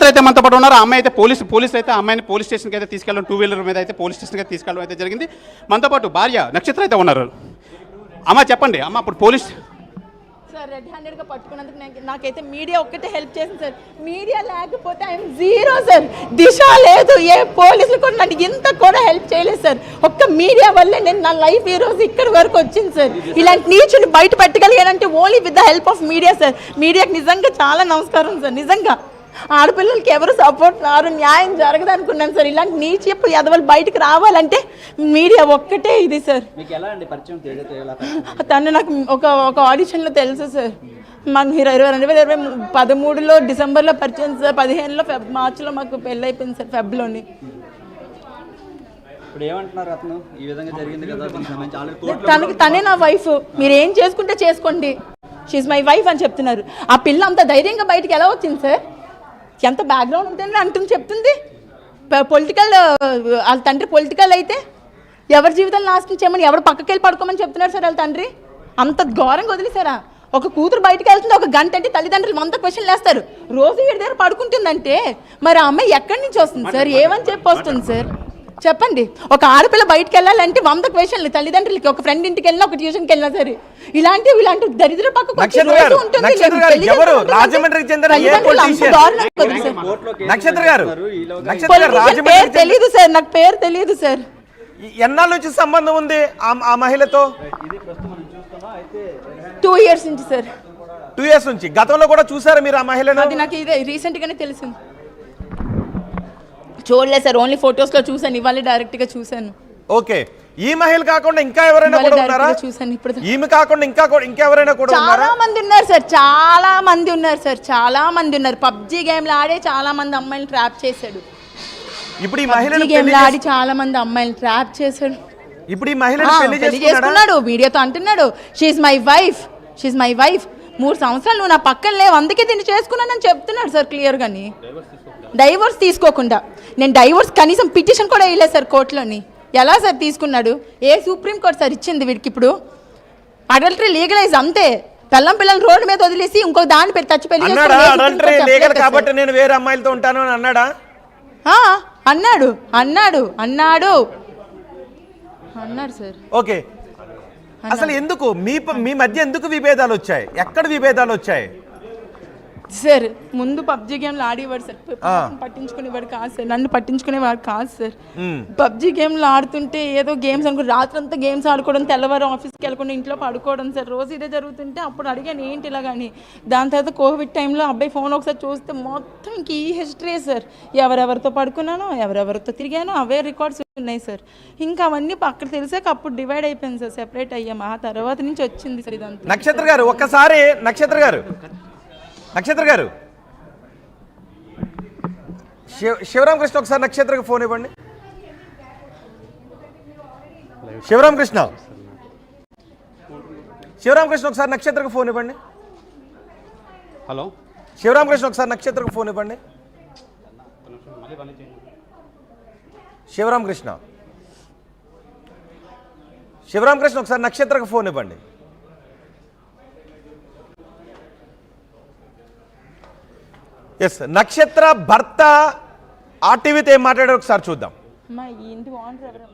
అయితే మనతో పాటు ఉన్నారు. ఆ అమ్మాయి అయితే పోలీస్ అయితే అమ్మాయిని పోలీస్ స్టేషన్కి అయితే తీసుకెళ్ళడం, 2 వీలర్ మీద అయితే పోలీస్ స్టేషన్కి అయితే తీసుకెళ్ళడం అయితే జరిగింది. మనతో పాటు భార్య నక్షత్ర అయితే ఉన్నారు. అమ్మ చెప్పండి అమ్మ, అప్పుడు పోలీస్ సార్ రెడ్ హ్యాండెడ్గా పట్టుకున్నందుకు నాకైతే మీడియా ఒక్కటే హెల్ప్ చేసింది సార్. మీడియా లేకపోతే ఐఎమ్ జీరో సార్. దిశ లేదు, ఏ పోలీసులు కూడా నాకు ఇంత కూడా హెల్ప్ చేయలేదు సార్. ఒక్క మీడియా వల్లే నేను నా లైఫ్ ఈ రోజు ఇక్కడి వరకు వచ్చింది సార్. ఇలాంటి నీచుని బయట పెట్టగలిగానంటే only with the help of media sir. మీడియాకి నిజంగా చాలా నమస్కారం సార్. నిజంగా ఆడపిల్లలకి ఎవరు సపోర్ట్ రారు, న్యాయం జరగదు అనుకున్నాను సార్. ఇలాంటి నీచేపు ఎదవలు బయటకు రావాలంటే మీడియా ఒక్కటే ఇది సార్. తను నాకు ఒక ఆడిషన్లో తెలుసు సార్. మాకు 2013లో డిసెంబర్లో పరిచయం సార్. 15లో మార్చిలో మాకు పెళ్ళి అయిపోయింది సార్, ఫెబ్లోని. తనే నా వైఫ్, మీరు ఏం చేసుకుంటే చేసుకోండి, షీఈ్ మై వైఫ్ అని చెప్తున్నారు. ఆ పిల్ల అంత ధైర్యంగా బయటకు ఎలా వచ్చింది సార్? ఎంత బ్యాక్గ్రౌండ్ ఉంటుందని అంటుంది చెప్తుంది. పొలిటికల్ వాళ్ళ తండ్రి పొలిటికల్ అయితే ఎవరి జీవితాలు నాశనం చేయమని, ఎవరు పక్కకి వెళ్ళి పడుకోమని చెప్తున్నారు సార్ వాళ్ళ తండ్రి. అంత ఘోరంగా వదిలేసారా? ఒక కూతురు బయటకు వెళ్తుంది, ఒక గంట అంటే తల్లిదండ్రులు అంత క్వశ్చన్లు వేస్తారు. రోజు వీడి దగ్గర పడుకుంటుందంటే మరి ఆ అమ్మాయి ఎక్కడి నుంచి వస్తుంది సార్? ఏమని చెప్పి వస్తుంది సార్ చెప్పండి? ఒక ఆడపిల్ల బయటకు వెళ్ళాలంటే 100 క్వశ్చన్లు తల్లిదండ్రులకి. ఒక ఫ్రెండ్ ఇంటికి వెళ్ళినా, ఒక ట్యూషన్కి వెళ్ళినా సరే ఇలాంటి దరిద్ర పక్కకు తెలియదు సార్, నాకు పేరు తెలియదు సార్. ఎన్నాళ్ళ నుంచి సంబంధం ఉంది ఆ మహిళతో? 2 years నుంచి సార్. 2 years నుంచి. గతంలో కూడా చూసారా మీరు ఆ మహిళను? అది నాకు ఇదే రీసెంట్ గానే తెలిసింది. చూడలేదు సార్, ఓన్లీ ఫొటోస్ లో చూసాను. ఇవాళ డైరెక్ట్ గా చూసాను. ఓకే, ఈ మహిళ కాకుండా ఇంకా ఎవరైనా కూడా ఉన్నారా? చూసాను ఇప్పుడు. ఈమె కాకుండా ఇంకా ఎవరైనా కూడా ఉన్నారా? చాలా మంది ఉన్నారు సార్, చాలా మంది ఉన్నారు సార్, చాలా మంది ఉన్నారు. పబ్జీ గేమ్లు ఆడే చాలా మంది అమ్మాయిలు ట్రాప్ చేశాడు. ఇప్పుడు ఈ మహిళ గేమ్లు ఆడి చాలా మంది అమ్మాయిలు ట్రాప్ చేశాడు. ఇప్పుడు ఈ మహిళ పెళ్లి చేసుకున్నాడు, మీడియాతో అంటున్నాడు she's my wife, she's my wife. 3 సంవత్సరాలు నువ్వు నా పక్కన లేవు, అందుకే దీన్ని చేసుకున్నానని చెప్తున్నాడు సార్ క్లియర్ గాని. డైవోర్స్ తీసుకోకుండా నేను డైవోర్స్ కనీసం పిటిషన్ కూడా వేయలేదు సార్ కోర్టులోని. ఎలా సార్ తీసుకున్నాడు? ఏ సుప్రీంకోర్టు సార్ ఇచ్చింది వీడికి? ఇప్పుడు అడల్టరీ లీగలైజ్ అంతే. పిల్లలు రోడ్డు మీద వదిలేసి ఇంకో దాన్ని పెట్టి టచ్ పెళ్లి కాబట్టి నేను వేరే అమ్మాయిలతో ఉంటాను అని అన్నాడా? అన్నాడు అన్నాడు అన్నాడు అన్నాడు సార్. ఓకే, అసలు ఎందుకు మీ మధ్య ఎందుకు విభేదాలు వచ్చాయి? ఎక్కడ విభేదాలు వచ్చాయి సార్? ముందు పబ్జీ గేమ్లు ఆడేవాడు సార్, పట్టించుకునేవాడు కాదు సార్, నన్ను పట్టించుకునేవాడు కాదు సార్. పబ్జీ గేమ్లు ఆడుతుంటే ఏదో గేమ్స్ అనుకుని రాత్రంతా గేమ్స్ ఆడుకోవడం, తెల్లవారు ఆఫీస్కి వెళ్ళకుండా ఇంట్లో పడుకోవడం సార్. రోజు ఇదే జరుగుతుంటే అప్పుడు అడిగాను ఏంటి ఇలాగని. దాని తర్వాత కోవిడ్ టైంలో అబ్బాయి ఫోన్ ఒకసారి చూస్తే మొత్తం ఇంక ఈ హిస్టరీ సార్. ఎవరెవరితో పడుకున్నానో, ఎవరెవరితో తిరిగానో అవే రికార్డ్స్ ఉన్నాయి సార్. ఇంకా అవన్నీ అక్కడ తెలిసాక అప్పుడు డివైడ్ అయిపోయింది సార్, సెపరేట్ అయ్యాము. ఆ తర్వాత నుంచి వచ్చింది సార్ ఇదంతా. నక్షత్ర గారు ఒక్కసారి, నక్షత్ర గారు శివరామకృష్ణ ఒకసారి నక్షత్రకి ఫోన్ ఇవ్వండి. శివరామకృష్ణ ఒకసారి నక్షత్రకి ఫోన్ ఇవ్వండి. హలో శివరామకృష్ణ ఒకసారి నక్షత్రకి ఫోన్ ఇవ్వండి. శివరామకృష్ణ ఒకసారి నక్షత్రకి ఫోన్ ఇవ్వండి. ఎస్, నక్షత్ర భర్త ఆర్టీవీతో ఏం మాట్లాడారు ఒకసారి చూద్దాం. మా ఇంటి ఓనర్ ఎవరు?